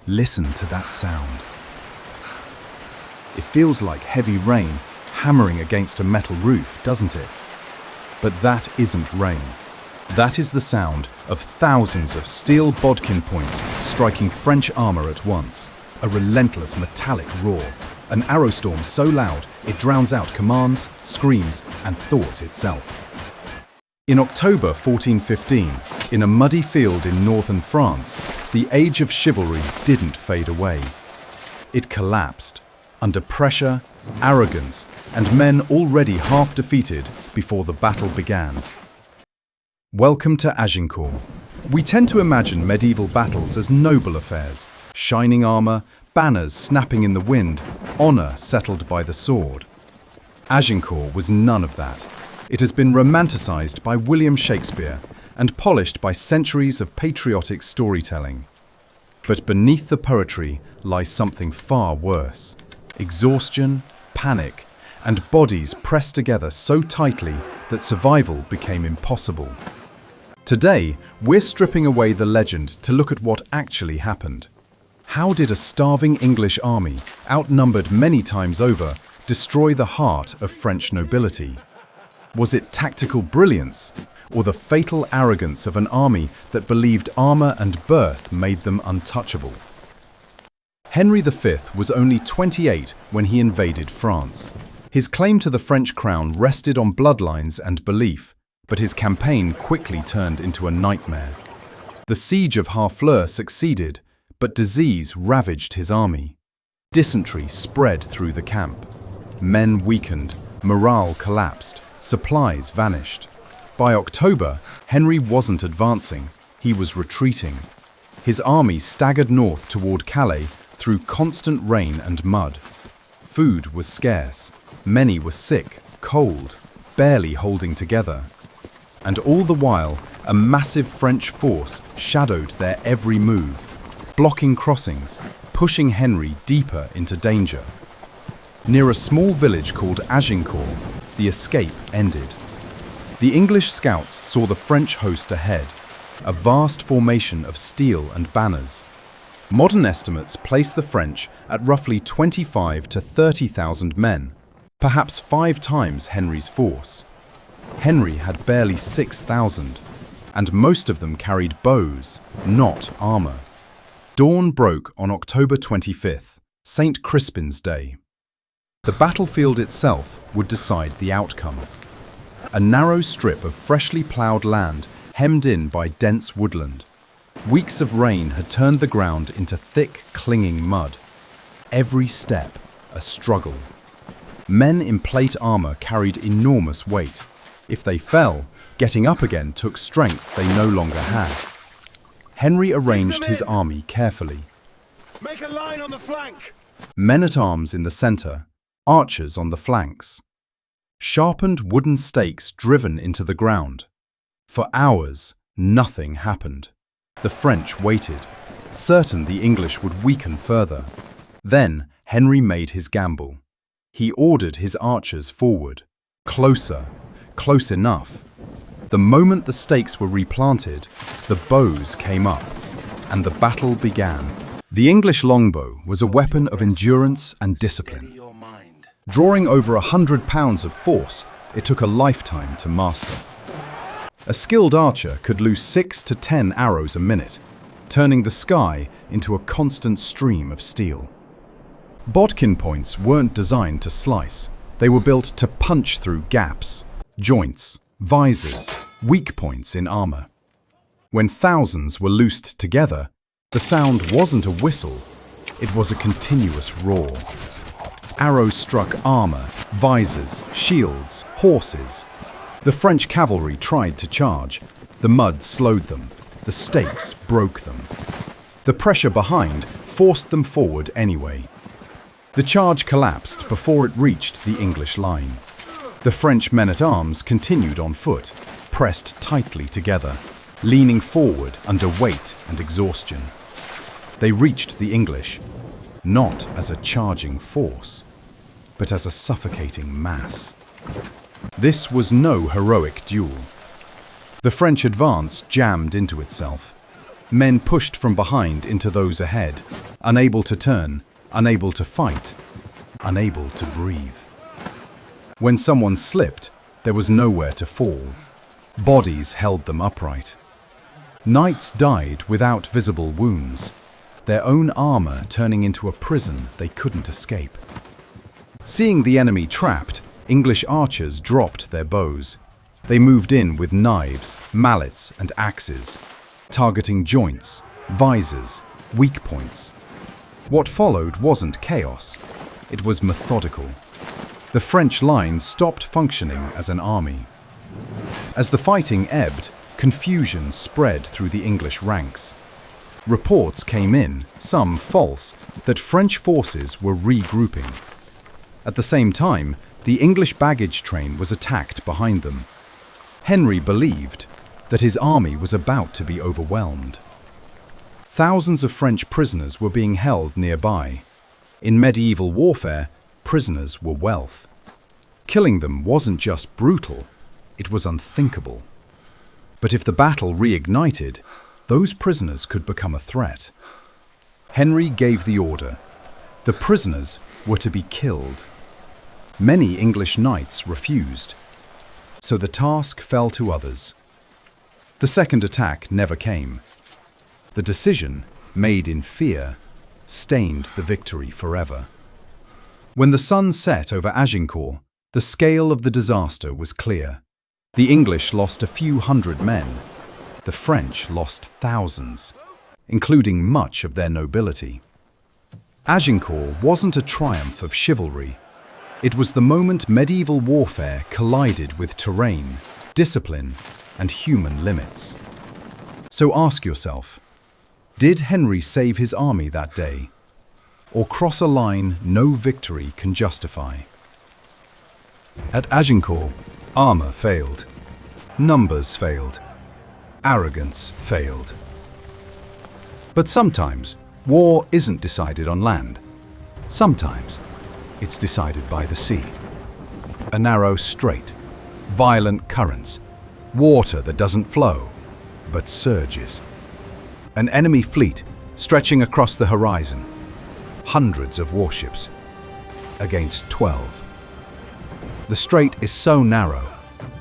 Listen to that sound. It feels like heavy rain hammering against a metal roof, doesn't it? But that isn't rain. That is the sound of thousands of steel bodkin points striking French armour at once. A relentless metallic roar. An arrow storm so loud it drowns out commands, screams, and thought itself. In October 1415, in a muddy field in northern France, the age of chivalry didn't fade away. It collapsed, under pressure, arrogance, and men already half defeated before the battle began. Welcome to Agincourt. We tend to imagine medieval battles as noble affairs, shining armour, banners snapping in the wind, honour settled by the sword. Agincourt was none of that. It has been romanticised by William Shakespeare and polished by centuries of patriotic storytelling. But beneath the poetry lies something far worse. Exhaustion, panic, and bodies pressed together so tightly that survival became impossible. Today, we're stripping away the legend to look at what actually happened. How did a starving English army, outnumbered many times over, destroy the heart of French nobility? Was it tactical brilliance, or the fatal arrogance of an army that believed armour and birth made them untouchable? Henry V was only 28 when he invaded France. His claim to the French crown rested on bloodlines and belief, but his campaign quickly turned into a nightmare. The siege of Harfleur succeeded, but disease ravaged his army. Dysentery spread through the camp. Men weakened, morale collapsed, supplies vanished. By October, Henry wasn't advancing, he was retreating. His army staggered north toward Calais through constant rain and mud. Food was scarce, many were sick, cold, barely holding together. And all the while, a massive French force shadowed their every move, blocking crossings, pushing Henry deeper into danger. Near a small village called Agincourt, the escape ended. The English scouts saw the French host ahead, a vast formation of steel and banners. Modern estimates place the French at roughly 25,000 to 30,000 men, perhaps 5 times Henry's force. Henry had barely 6,000, and most of them carried bows, not armour. Dawn broke on October 25th, St. Crispin's Day. The battlefield itself would decide the outcome. A narrow strip of freshly ploughed land hemmed in by dense woodland. Weeks of rain had turned the ground into thick, clinging mud. Every step, a struggle. Men in plate armour carried enormous weight. If they fell, getting up again took strength they no longer had. Henry arranged his army carefully. Make a line on the flank! Men-at-arms in the centre, archers on the flanks. Sharpened wooden stakes driven into the ground. For hours, nothing happened. The French waited, certain the English would weaken further. Then Henry made his gamble. He ordered his archers forward. Closer, close enough. The moment the stakes were replanted, the bows came up, and the battle began. The English longbow was a weapon of endurance and discipline. Drawing over 100 pounds of force, it took a lifetime to master. A skilled archer could loose 6 to 10 arrows a minute, turning the sky into a constant stream of steel. Bodkin points weren't designed to slice. They were built to punch through gaps, joints, visors, weak points in armour. When thousands were loosed together, the sound wasn't a whistle, it was a continuous roar. Arrows struck armour, visors, shields, horses. The French cavalry tried to charge. The mud slowed them. The stakes broke them. The pressure behind forced them forward anyway. The charge collapsed before it reached the English line. The French men-at-arms continued on foot, pressed tightly together, leaning forward under weight and exhaustion. They reached the English, not as a charging force, but as a suffocating mass. This was no heroic duel. The French advance jammed into itself. Men pushed from behind into those ahead. unable to turn, unable to fight, unable to breathe. When someone slipped, there was nowhere to fall. Bodies held them upright. Knights died without visible wounds, their own armor turning into a prison they couldn't escape. Seeing the enemy trapped, English archers dropped their bows. They moved in with knives, mallets, and axes, targeting joints, visors, weak points. What followed wasn't chaos, it was methodical. The French lines stopped functioning as an army. As the fighting ebbed, confusion spread through the English ranks. Reports came in, some false, that French forces were regrouping. At the same time, the English baggage train was attacked behind them. Henry believed that his army was about to be overwhelmed. Thousands of French prisoners were being held nearby. In medieval warfare, prisoners were wealth. Killing them wasn't just brutal, it was unthinkable. But if the battle reignited, those prisoners could become a threat. Henry gave the order. The prisoners were to be killed. Many English knights refused, so the task fell to others. The second attack never came. The decision, made in fear, stained the victory forever. When the sun set over Agincourt, the scale of the disaster was clear. The English lost a few hundred men. The French lost thousands, including much of their nobility. Agincourt wasn't a triumph of chivalry. It was the moment medieval warfare collided with terrain, discipline, and human limits. So ask yourself, did Henry save his army that day, or cross a line no victory can justify? At Agincourt, armor failed, numbers failed, arrogance failed. But sometimes, war isn't decided on land. Sometimes, it's decided by the sea. A narrow strait, violent currents, water that doesn't flow, but surges. An enemy fleet stretching across the horizon, hundreds of warships, against 12. The strait is so narrow,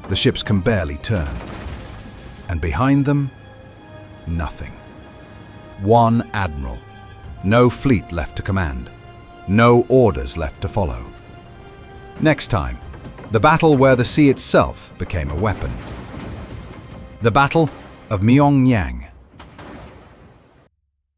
the ships can barely turn. And behind them, nothing. One admiral, no fleet left to command, no orders left to follow. Next time, the battle where the sea itself became a weapon. The Battle of Myeongyang.